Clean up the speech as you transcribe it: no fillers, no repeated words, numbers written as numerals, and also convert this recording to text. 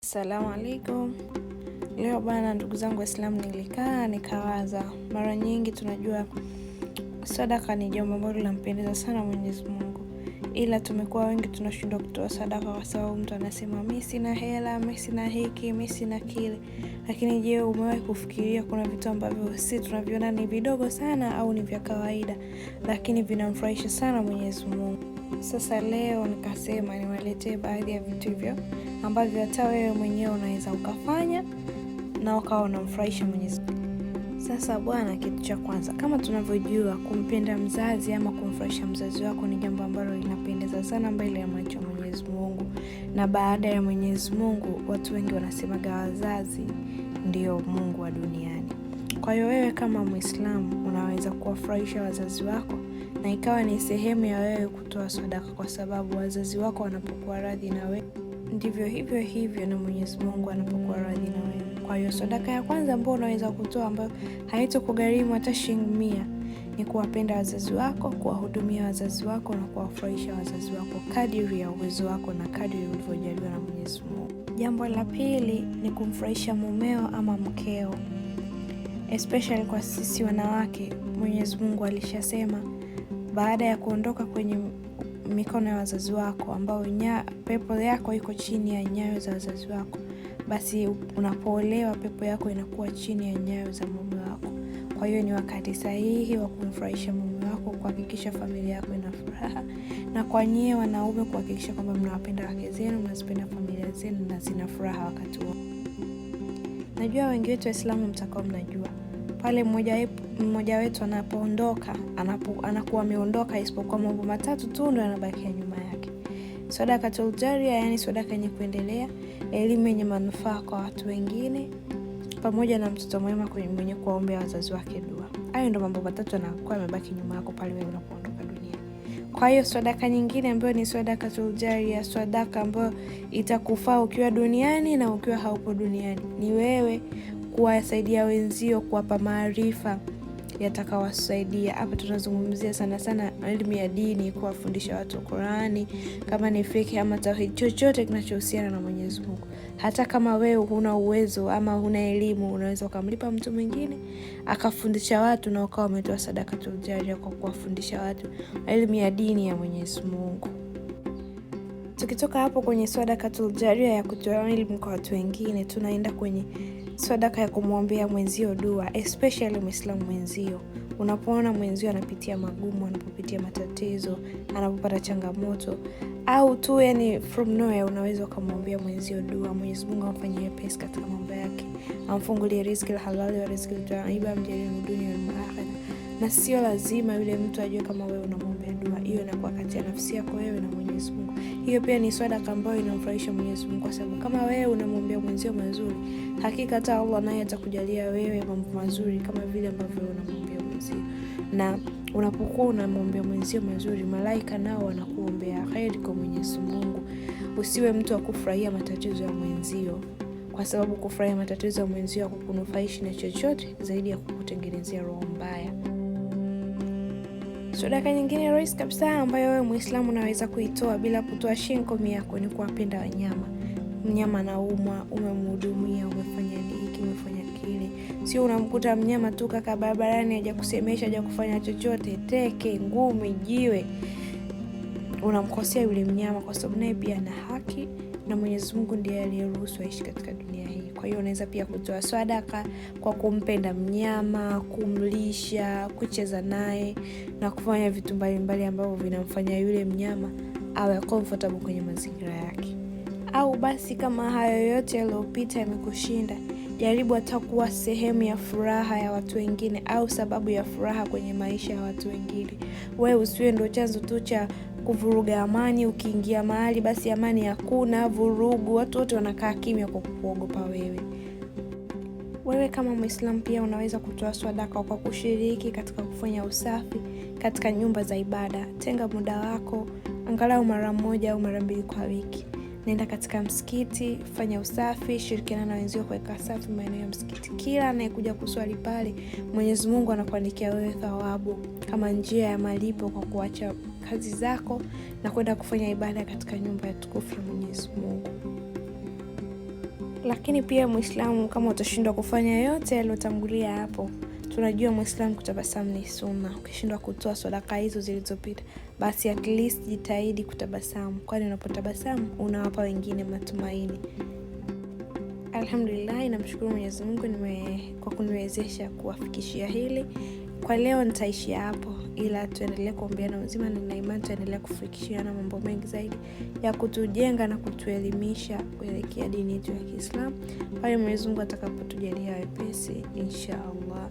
Assalamu alaikum. Leo bana, ndugu zangu Waislamu, nikawaza, mara nyingi tunajua sadaka ni jambo ambalo linampendeza sana Mwenyezi Mungu, ila tumekuwa wengi tunashindwa kutoa sadaka kwa sababu mtu anasema mimi sina hela, mimi sina hiki, mimi sina kile. Lakini je, umewahi kufikiria kuna vitu ambavyo sisi tunaviona ni vidogo sana au ni vya kawaida, lakini vinamfurahisha sana Mwenyezi Mungu? Sasa leo nikasema niwaletee baadhi ya vitu hivyo ambavyo hata wewe mwenyewe unaweza ukafanya na ukawa unamfurahisha Mwenyezi Mungu. Sasa bwana, kitu cha kwanza, kama tunavyojua, kumpenda mzazi ama kumfurahisha mzazi wako ni jambo ambalo linapendeza sana mbele ya macho ya Mwenyezi Mungu. Na baada ya Mwenyezi Mungu, watu wengi wanasemaga wazazi ndio Mungu wa duniani. Kwa hiyo wewe kama Muislamu unaweza kuwafurahisha wazazi wako na ikawa ni sehemu ya wewe kutoa sadaka, kwa sababu wazazi wako wanapokuwa radhi na wewe, ndivyo hivyo na Mwenyezi Mungu anapokuwa radhi na wewe. Kwa hiyo sadaka ya kwanza ambayo unaweza kutoa, ambayo haitakugharimu hata shilingi 100, ni kuwapenda wazazi wako, kuwahudumia wazazi wako na kuwafurahisha wazazi wako kadiri ya uwezo wako na kadiri ulivyojaliwa na Mwenyezi Mungu. Jambo la pili ni kumfurahisha mumeo ama mkeo, especially kwa sisi wanawake. Mwenyezi Mungu alishasema baada ya kuondoka kwenye mikono ya wazazi wako, ambao pepo yako iko chini ya nyayo za wazazi wako, basi unapoolewa pepo yako inakuwa chini ya nyayo za mume wako. Kwa hiyo ni wakati sahihi wa kumfurahisha mume wako, kuhakikisha familia yako ina furaha, na kwa nyie wanaume kuhakikisha kwamba mnawapenda wake zenu, mnazipenda familia zenu na zina furaha wakati huo. Najua wengi wetu Waislamu mtakao mnajua pale mmoja wetu anapoondoka, anakuwa ameondoka, isipokuwa mambo 3 tu ndio yanabaki nyuma yake: sadaqatul jariyah, yani sadaka yenye kuendelea, elimu yenye manufaa kwa watu wengine, pamoja na mtoto mwema mwenye kuombea wazazi wake dua. Hayo ndio mambo 3 yanakuwa yamebaki nyuma yako pale wewe unapoondoka duniani. Kwa hiyo sadaka nyingine ambayo ni sadaqatul jariyah, sadaka ambayo itakufaa ukiwa duniani na ukiwa haupo duniani, ni wewe kuwasaidia wenzio, kuwapa maarifa yatakawasaidia. Hapa tunazungumzia sana elimu ya dini, kuwafundisha watu Qur'ani, kama ni fiqh ama tauhid, chochote kinachohusiana na Mwenyezi Mungu. Hata kama wewe huna uwezo ama huna elimu, unaweza ukamlipa mtu mwingine akafundisha watu na ukawa umetoa sadaqatul jariyah kwa kuwafundisha watu elimu ya dini ya Mwenyezi Mungu. Tukitoka hapo kwenye sadaqatul jariyah ya kutoa elimu kwa watu wengine, tunaenda kwenye sadaka ya kumwombea mwenzio dua, especially Muislamu mwenzio. Unapoona mwenzio anapitia magumu, anapopitia matatizo, anapopata changamoto, au tu yani from nowhere, unaweza kumwombea mwenzio dua. Mwenyezi Mungu amfanyie pesa katika mambo yake, amfungulie riziki halali wa riziki tayyiba, amjalie dunia na akhera. Na sio lazima yule mtu ajue kama wewe unamwombea dua. Hiyo inakuwa kati ya nafsi yako wewe na Mwenyezi Mungu. Hiyo pia ni sadaka ambayo inamfurahisha Mwenyezi Mungu, kwa sababu kama wewe unamwombea mwenzio mazuri, hakika hata Allah naye atakujalia wewe mambo mazuri kama vile ambavyo unamwombea mwenzio. Na unapokuwa unamwombea mwenzio mazuri, malaika nao wanakuombea khairi kwa Mwenyezi Mungu. Usiwe mtu wa kufurahia matatizo ya mwenzio, kwa sababu kufurahia matatizo ya mwenzio hakukunufaishi na chochote zaidi ya kukutengenezea roho mbaya. Sadaka nyingine rahisi kabisa ambayo wewe Muislamu unaweza kuitoa bila kutoa shilingi 10 yako ni kuwapenda wanyama. Mnyama anaumwa, umemhudumia, umefanya hiki, umefanya kile. Sio unamkuta mnyama tu kaka barabarani, haja kusemesha, haja kufanya chochote, teke, ngumi, jiwe, unamkosea yule mnyama, kwa sababu naye pia ana haki na Mwenyezi Mungu ndiye aliyeruhusu aishi katika dunia hii. Kwa hiyo unaweza pia kutoa sadaka kwa kumpenda mnyama, kumlisha, kucheza naye na kufanya vitu mbalimbali ambavyo vinamfanya yule mnyama awe comfortable kwenye mazingira yake. Au basi kama hayo yote yaliyopita yamekushinda, jaribu hata kuwa sehemu ya furaha ya watu wengine au sababu ya furaha kwenye maisha ya watu wengine. Wewe usiwe ndio chanzo tu cha kuvuruga amani. Ukiingia mahali basi amani hakuna, vurugu, watu wote wanakaa kimya kwa kuogopa wewe. Wewe kama Muislamu pia unaweza kutoa sadaka kwa kushiriki katika kufanya usafi katika nyumba za ibada. Tenga muda wako angalau mara 1 au mara 2 kwa wiki. Nenda katika msikiti, fanya usafi, shirikiana na wenzio kuweka safi maeneo ya msikiti. Kila anayekuja kuswali pale, Mwenyezi Mungu anakuandikia wewe thawabu kama njia ya malipo kwa kuacha kazi zako na kwenda kufanya ibada katika nyumba ya tukufu ya Mwenyezi Mungu. Lakini pia Muislamu, kama utashindwa kufanya yote yaliyotangulia hapo, tunajua Muislamu kutabasamu ni sunna. Ukishindwa kutoa sadaka hizo zilizopita, basi at least jitahidi kutabasamu, kwani unapotabasamu unawapa wengine matumaini. Alhamdulillah, namshukuru Mwenyezi Mungu kwa kuniwezesha kuwafikishia hili. Kwa leo nitaishia hapo, ila tuendelee kuombeana uzima na imani, tuendelee kufikishiana mambo mengi zaidi ya kutujenga na kutuelimisha kuelekea dini yetu ya Kiislamu, pale Mwenyezi Mungu atakapotujalia wepesi inshallah.